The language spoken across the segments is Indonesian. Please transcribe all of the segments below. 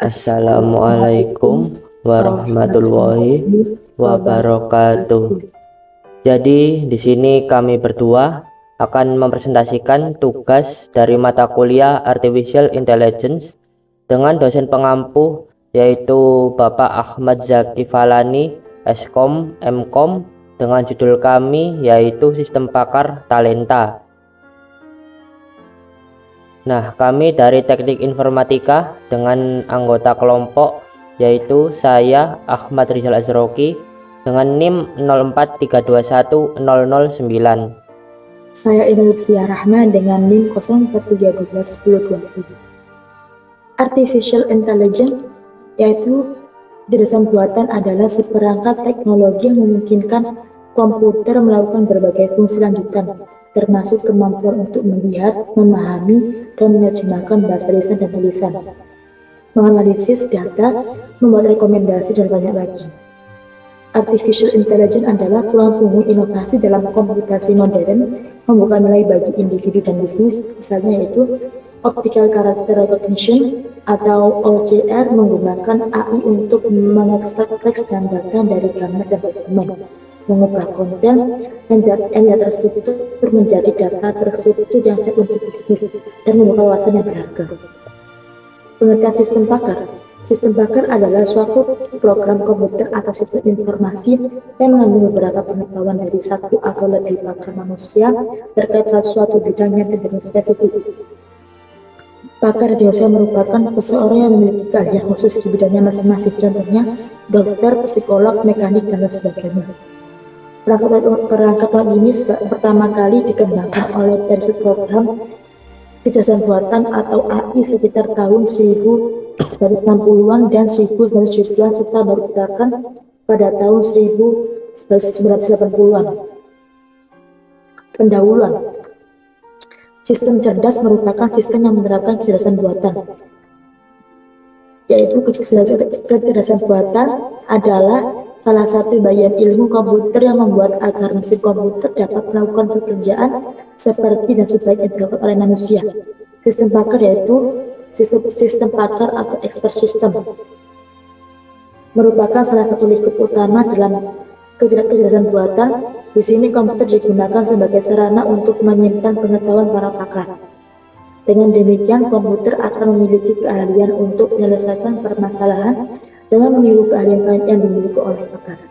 Assalamualaikum warahmatullahi wabarakatuh. Jadi di sini kami berdua akan mempresentasikan tugas dari mata kuliah Artificial Intelligence dengan dosen pengampu yaitu Bapak Ahmad Zaki Falani, Eskom, Mkom, dengan judul kami yaitu Sistem Pakar Talenta. Nah, kami dari Teknik Informatika dengan anggota kelompok yaitu saya Ahmad Rizal Azroki dengan NIM 043210009. Saya Ida Lutfia Rahman dengan NIM 043121020. Artificial Intelligence yaitu desain buatan adalah seperangkat teknologi yang memungkinkan komputer melakukan berbagai fungsi lanjutan, termasuk kemampuan untuk melihat, memahami, dan menerjemahkan bahasa lisan dan tulisan, menganalisis data, membuat rekomendasi, dan banyak lagi. Artificial Intelligence adalah tulang punggung inovasi dalam komputasi modern, membuka nilai bagi individu dan bisnis, misalnya yaitu Optical Character Recognition atau OCR menggunakan AI untuk mengekstrak teks dan data dari gambar dan dokumen, mengubah konten dan data terstruktur menjadi data terstruktur yang siap untuk bisnis dan membuka wawasan yang berharga. Pengertian sistem pakar. Sistem pakar adalah suatu program komputer atau sistem informasi yang mengandung beberapa pengetahuan dari satu atau lebih pakar manusia terkait suatu bidang yang tertentu spesifik. Pakar dewasa merupakan seseorang yang memiliki keahlian khusus di bidangnya masing-masing, contohnya dokter, psikolog, mekanik, dan sebagainya. Perangkat ini pertama kali dikembangkan oleh Pearson Program Kecerdasan Buatan atau AI sekitar tahun 1960-an dan 1970-an serta baru diterapkan pada tahun 1980-an. Pendahuluan. Sistem cerdas merupakan sistem yang menerapkan kecerdasan buatan, yaitu kecerdasan buatan adalah salah satu bagian ilmu komputer yang membuat agar mesin komputer dapat melakukan pekerjaan seperti dan sebaik yang dilakukan oleh manusia. Sistem pakar yaitu sistem pakar atau expert system merupakan salah satu lingkup utama dalam kecerdasan buatan. Di sini komputer digunakan sebagai sarana untuk menyimpan pengetahuan para pakar. Dengan demikian, komputer akan memiliki keahlian untuk menyelesaikan permasalahan dengan meniru keahlian yang dimiliki oleh pakar.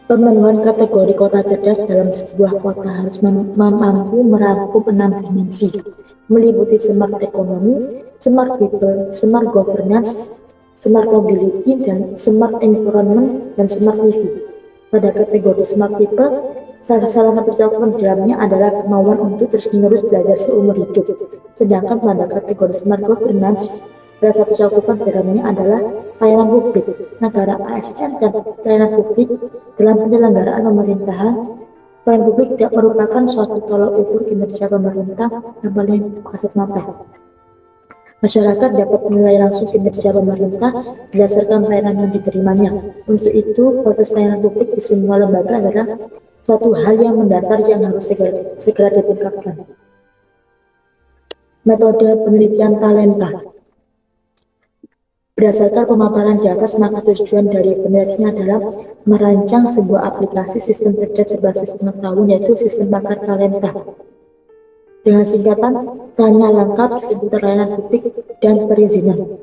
Pemenuhan kategori kota cerdas dalam sebuah kota harus mampu merangkum 6 dimensi, meliputi smart ekonomi, smart people, smart governance, smart mobility, dan smart environment, dan smart living. Pada kategori smart people, salah satu cakupan dalamnya adalah kemauan untuk terus-menerus belajar seumur hidup. Sedangkan pada kategori smart governance, salah satu cakupan dalamnya adalah pelayanan publik, negara ASN, dan pelayanan publik dalam penyelenggaraan pemerintahan. Pelayanan publik tidak merupakan suatu tolak ukur kinerja pemerintah yang paling kasat mata. Masyarakat dapat menilai langsung kinerja pemerintah berdasarkan pelayanan yang diterimanya. Untuk itu, proses pelayanan publik di semua lembaga adalah suatu hal yang mendasar yang harus segera ditingkatkan. Metode penelitian talenta. Berdasarkan pemaparan di atas, maka tujuan dari penelitian adalah merancang sebuah aplikasi sistem cerdas berbasis pengetahuan, yaitu sistem pakar talenta. Dengan singkatan, tanya lengkap seputar layanan publik dan perizinan.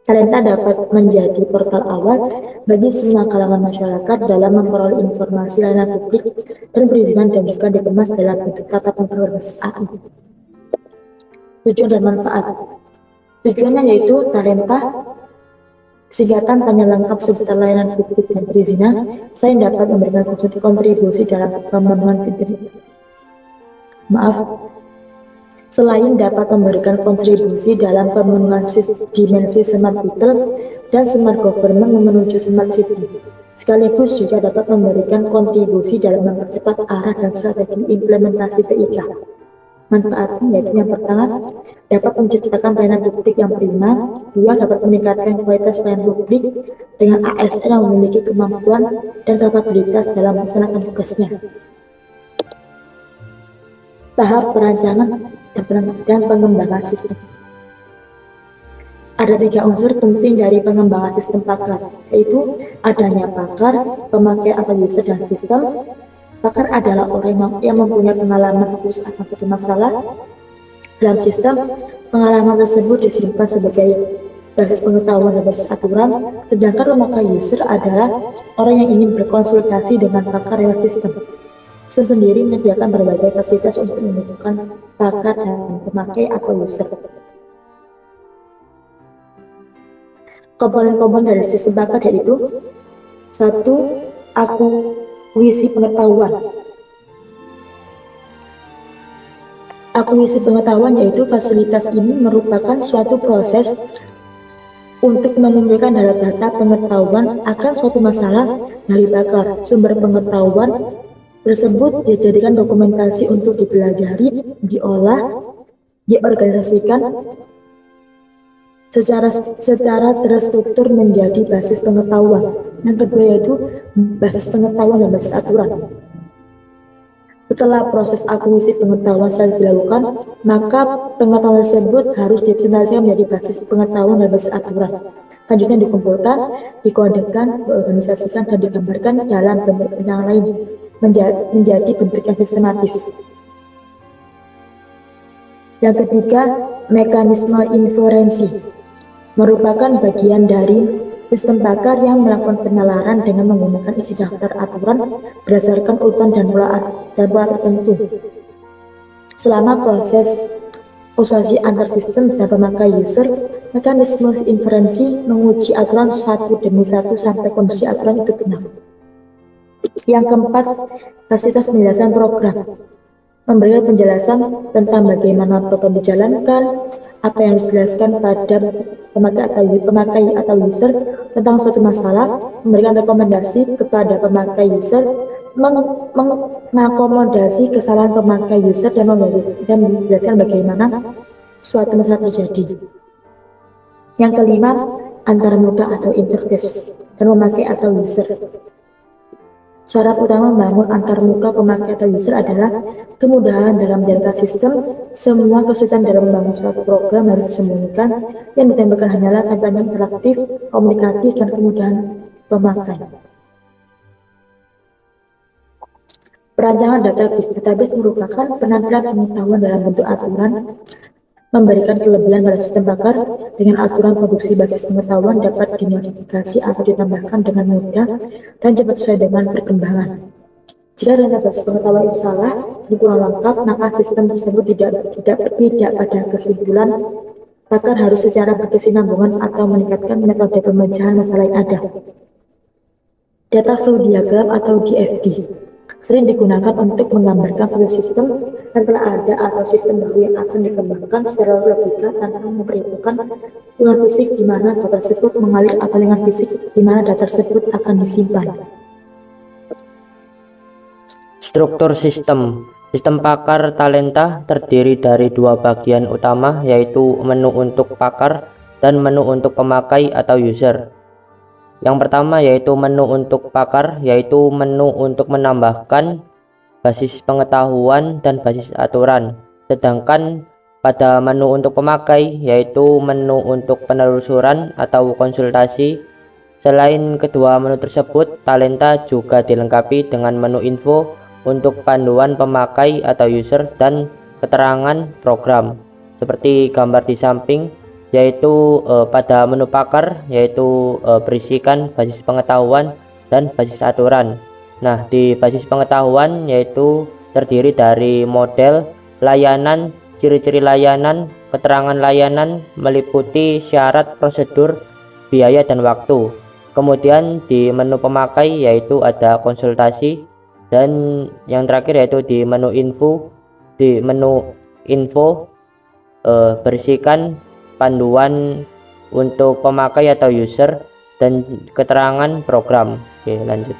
Talenta dapat menjadi portal awal bagi semua kalangan masyarakat dalam memperoleh informasi layanan publik dan perizinan, dan juga dikemas dalam bentuk tatap muka berbasis AI. Tujuan dan manfaat. Tujuannya yaitu talenta, singkatan tanya lengkap seputar layanan publik dan perizinan. Saya dapat memberikan kontribusi dalam pemenuhan Selain dapat memberikan kontribusi dalam pemenuhan dimensi smart people dan smart government menuju smart city, sekaligus juga dapat memberikan kontribusi dalam mempercepat arah dan strategi implementasi TIK. Manfaatnya yaitu yang pertama, dapat menciptakan pelayanan publik yang prima. 2, dapat meningkatkan kualitas pelayanan publik dengan ASN yang memiliki kemampuan dan kapabilitas dalam melaksanakan tugasnya. Tahap perancangan dan pengembangan sistem. Ada 3 unsur penting dari pengembangan sistem pakar, yaitu adanya pakar, pemakai atau user, dan sistem. Pakar adalah orang yang mempunyai pengalaman khusus akan suatu masalah. Dalam sistem, pengalaman tersebut disimpan sebagai basis pengetahuan dan basis aturan, sedangkan pemakai user adalah orang yang ingin berkonsultasi dengan pakar lewat sistem. Sendiri menyediakan berbagai fasilitas untuk mendukung pakar dan pemakai atau user. Komponen-komponen dari sistem pakar yaitu 1. Akuisisi pengetahuan. Akuisisi pengetahuan yaitu fasilitas ini merupakan suatu proses untuk mengumpulkan data pengetahuan akan suatu masalah dari pakar. Sumber pengetahuan tersebut dijadikan dokumentasi untuk dipelajari, diolah, diorganisasikan secara terstruktur menjadi basis pengetahuan. Yang kedua yaitu basis pengetahuan dan basis aturan. Setelah proses akuisisi pengetahuan selesai dilakukan, maka pengetahuan tersebut harus dipresentasikan menjadi basis pengetahuan dan basis aturan. Selanjutnya dikumpulkan, dikodekan, diorganisasikan, dan digambarkan dalam bentuk yang lain menjadi bentuk yang sistematis. Yang ketiga, mekanisme inferensi merupakan bagian dari sistem pakar yang melakukan penalaran dengan menggunakan isi daftar aturan berdasarkan urutan dan pola tertentu. Selama proses persuasi antar sistem dan pemakai user, mekanisme inferensi menguji aturan satu demi satu sampai kondisi aturan itu benar. Yang keempat, fasilitas penjelasan program. Memberikan penjelasan tentang bagaimana program dijalankan, apa yang harus dijelaskan pada pemakai atau user tentang suatu masalah, memberikan rekomendasi kepada pemakai user, mengakomodasi kesalahan pemakai user, dan menjelaskan bagaimana suatu masalah terjadi. Yang kelima, antarmuka atau interface dan pemakai atau user. Syarat utama membangun antarmuka pemakai atau user adalah kemudahan dalam menjalankan sistem. Semua kesulitan dalam membangun suatu program harus disembunyikan. Yang ditambahkan hanyalah tampilan interaktif, komunikatif, dan kemudahan pemakai. Perancangan database merupakan penampilan pengetahuan dalam bentuk aturan, memberikan kelebihan pada sistem pakar. Dengan aturan produksi basis pengetahuan dapat dimodifikasi atau ditambahkan dengan mudah dan cepat sesuai dengan perkembangan. Jika database pengetahuan itu salah, kurang lengkap, maka sistem tersebut tidak pada kesimpulan. Pakar harus secara berkesinambungan atau meningkatkan metode pemecahan masalah yang ada. Data flow diagram atau DFD sering digunakan untuk menggambarkan suatu sistem yang telah ada atau sistem baru yang akan dikembangkan secara logika tanpa memperhitungkan lingkungan fisik di mana data tersebut mengalir atau lingkungan fisik di mana data tersebut akan disimpan. Struktur sistem. Sistem pakar talenta terdiri dari 2 bagian utama, yaitu menu untuk pakar dan menu untuk pemakai atau user. Yang pertama yaitu menu untuk pakar, yaitu menu untuk menambahkan basis pengetahuan dan basis aturan. Sedangkan pada menu untuk pemakai yaitu menu untuk penelusuran atau konsultasi. Selain kedua menu tersebut, talenta juga dilengkapi dengan menu info untuk panduan pemakai atau user dan keterangan program seperti gambar di samping, yaitu pada menu pakar yaitu berisikan basis pengetahuan dan basis aturan. Nah, di basis pengetahuan yaitu terdiri dari model layanan, ciri-ciri layanan, keterangan layanan, meliputi syarat, prosedur, biaya, dan waktu. Kemudian di menu pemakai yaitu ada konsultasi, dan yang terakhir yaitu di menu info. Di menu info berisikan panduan untuk pemakai atau user dan keterangan program. Oke, lanjut.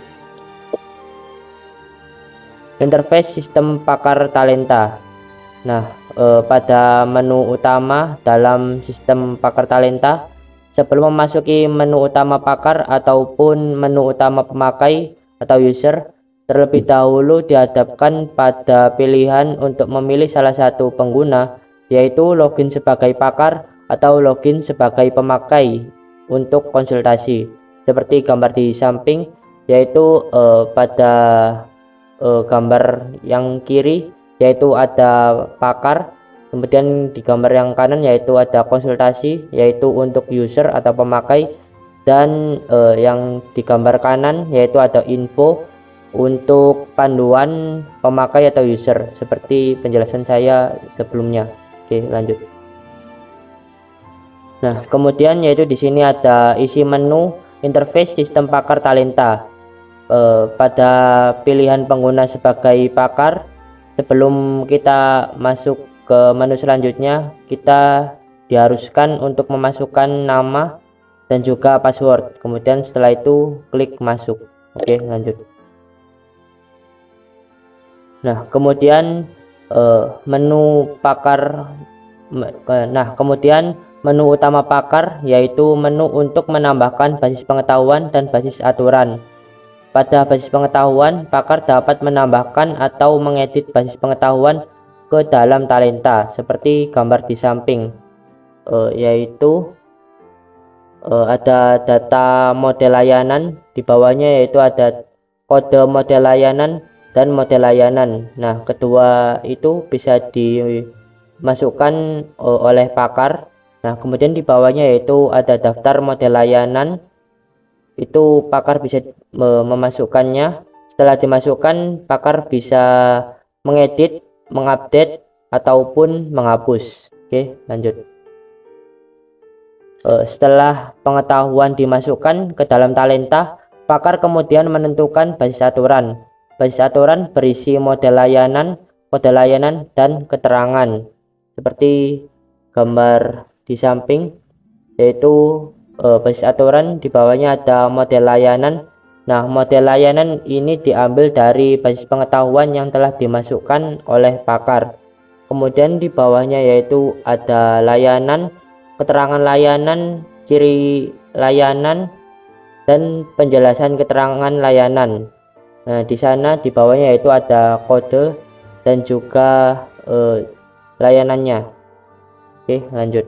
Interface sistem pakar talenta. Nah, pada menu utama dalam sistem pakar talenta, sebelum memasuki menu utama pakar ataupun menu utama pemakai atau user, terlebih dahulu dihadapkan pada pilihan untuk memilih salah satu pengguna, yaitu login sebagai pakar atau login sebagai pemakai untuk konsultasi. Seperti gambar di samping, yaitu pada gambar yang kiri yaitu ada pakar, kemudian di gambar yang kanan yaitu ada konsultasi yaitu untuk user atau pemakai, dan yang di gambar kanan yaitu ada info untuk panduan pemakai atau user seperti penjelasan saya sebelumnya. Oke, lanjut. Nah, kemudian yaitu di sini ada isi menu interface sistem pakar talenta. Pada pilihan pengguna sebagai pakar, sebelum kita masuk ke menu selanjutnya, kita diharuskan untuk memasukkan nama dan juga password. Kemudian setelah itu klik masuk. Oke, lanjut. Nah, kemudian menu pakar. Nah, kemudian menu utama pakar yaitu menu untuk menambahkan basis pengetahuan dan basis aturan. Pada basis pengetahuan, pakar dapat menambahkan atau mengedit basis pengetahuan ke dalam talenta seperti gambar di samping, yaitu ada data model layanan, di bawahnya yaitu ada kode model layanan dan model layanan. Nah, kedua itu bisa dimasukkan oleh pakar. Nah, kemudian di bawahnya yaitu ada daftar model layanan, itu pakar bisa memasukkannya. Setelah dimasukkan, pakar bisa mengedit, mengupdate ataupun menghapus. Oke, lanjut. Setelah pengetahuan dimasukkan ke dalam talenta, pakar kemudian menentukan basis aturan. Basis aturan berisi model layanan, dan keterangan seperti gambar di samping, yaitu basis aturan di bawahnya ada model layanan. Nah, model layanan ini diambil dari basis pengetahuan yang telah dimasukkan oleh pakar. Kemudian di bawahnya yaitu ada layanan, keterangan layanan, ciri layanan, dan penjelasan keterangan layanan. Nah, di sana di bawahnya yaitu ada kode dan juga layanannya. Oke, lanjut.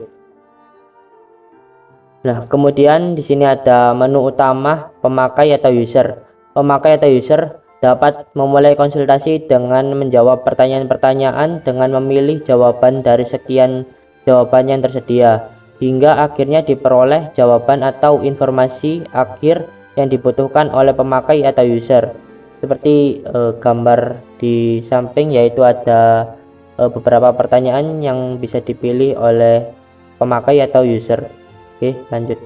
Nah, kemudian di sini ada menu utama pemakai atau user. Pemakai atau user dapat memulai konsultasi dengan menjawab pertanyaan-pertanyaan dengan memilih jawaban dari sekian jawaban yang tersedia, hingga akhirnya diperoleh jawaban atau informasi akhir yang dibutuhkan oleh pemakai atau user. Seperti gambar di samping, yaitu ada beberapa pertanyaan yang bisa dipilih oleh pemakai atau user. Oke, lanjut.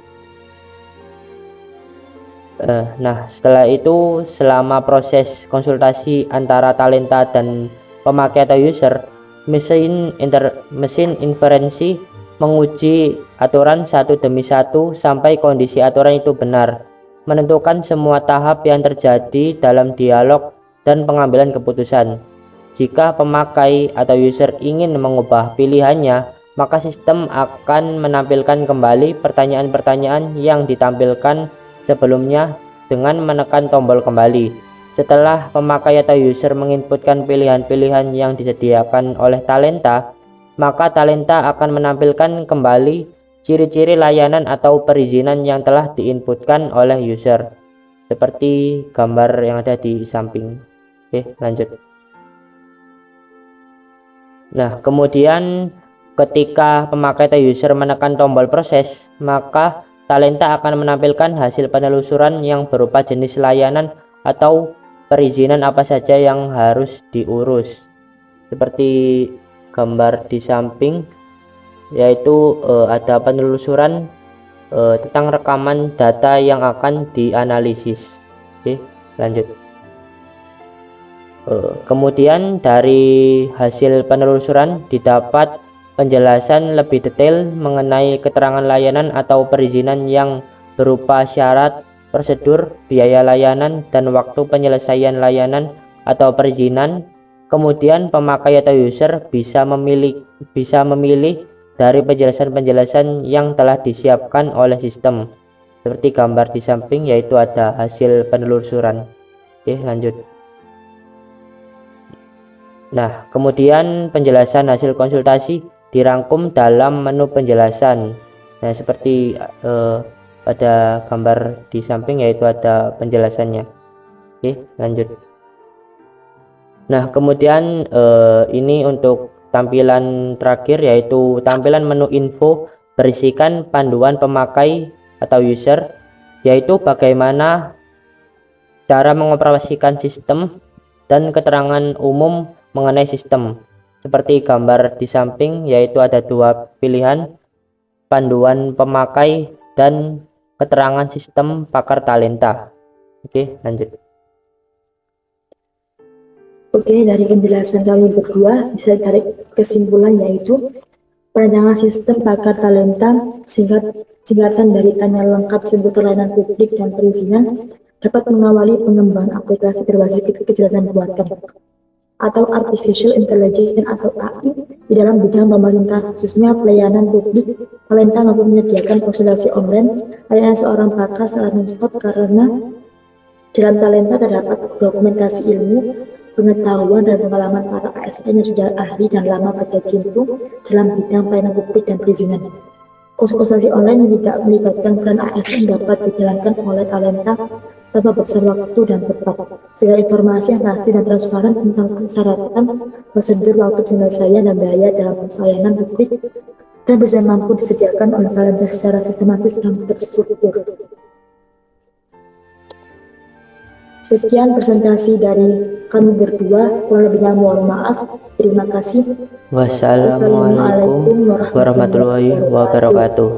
Nah, setelah itu selama proses konsultasi antara talenta dan pemakai atau user, mesin inferensi menguji aturan satu demi satu sampai kondisi aturan itu benar, menentukan semua tahap yang terjadi dalam dialog dan pengambilan keputusan. Jika pemakai atau user ingin mengubah pilihannya, maka sistem akan menampilkan kembali pertanyaan-pertanyaan yang ditampilkan sebelumnya dengan menekan tombol kembali. Setelah pemakai atau user menginputkan pilihan-pilihan yang disediakan oleh talenta, maka talenta akan menampilkan kembali ciri-ciri layanan atau perizinan yang telah diinputkan oleh user, seperti gambar yang ada di samping. Oke, lanjut. Nah, kemudian ketika pemakai atau user menekan tombol proses, maka talenta akan menampilkan hasil penelusuran yang berupa jenis layanan atau perizinan apa saja yang harus diurus, seperti gambar di samping, yaitu ada penelusuran tentang rekaman data yang akan dianalisis. Oke, lanjut. Kemudian dari hasil penelusuran didapat penjelasan lebih detail mengenai keterangan layanan atau perizinan yang berupa syarat, prosedur, biaya layanan, dan waktu penyelesaian layanan atau perizinan. Kemudian pemakai atau user bisa memilih dari penjelasan-penjelasan yang telah disiapkan oleh sistem, seperti gambar di samping, yaitu ada hasil penelusuran. Oke, lanjut. Nah, kemudian penjelasan hasil konsultasi dirangkum dalam menu penjelasan. Nah, seperti pada gambar di samping, yaitu ada penjelasannya. Oke, lanjut. Nah, kemudian ini untuk tampilan terakhir, yaitu tampilan menu info berisikan panduan pemakai atau user, yaitu bagaimana cara mengoperasikan sistem dan keterangan umum mengenai sistem. Seperti gambar di samping, yaitu ada dua pilihan, panduan pemakai dan keterangan sistem pakar talenta. Oke, lanjut. Oke, dari penjelasan kami berdua bisa tarik kesimpulan, yaitu perancangan sistem pakar talenta singkatan dari tanya lengkap seputar layanan publik dan perizinan dapat mengawali pengembangan aplikasi berbasis kejelasan buatan atau Artificial Intelligence atau AI di dalam bidang pemerintah, khususnya pelayanan publik. Talenta mampu menyediakan konsultasi online layanan seorang pakar secara non-stop karena dalam talenta terdapat dokumentasi ilmu, pengetahuan dan pengalaman para ASN yang sudah ahli dan lama berkecimpung dalam bidang pelayanan publik dan perizinan. Konsultasi online yang tidak melibatkan peran ASN dapat dijalankan oleh talenta tanpa besar waktu dan tepat. Segala informasi yang pasti dan transparan tentang persyaratan, prosedur, waktu penyelesaian dan biaya dalam pelayanan publik dan bisa mampu disediakan oleh talenta secara sistematis dan terstruktur. Sekian presentasi dari kami berdua, kurang lebihnya mohon maaf. Terima kasih. Wassalamualaikum warahmatullahi wabarakatuh.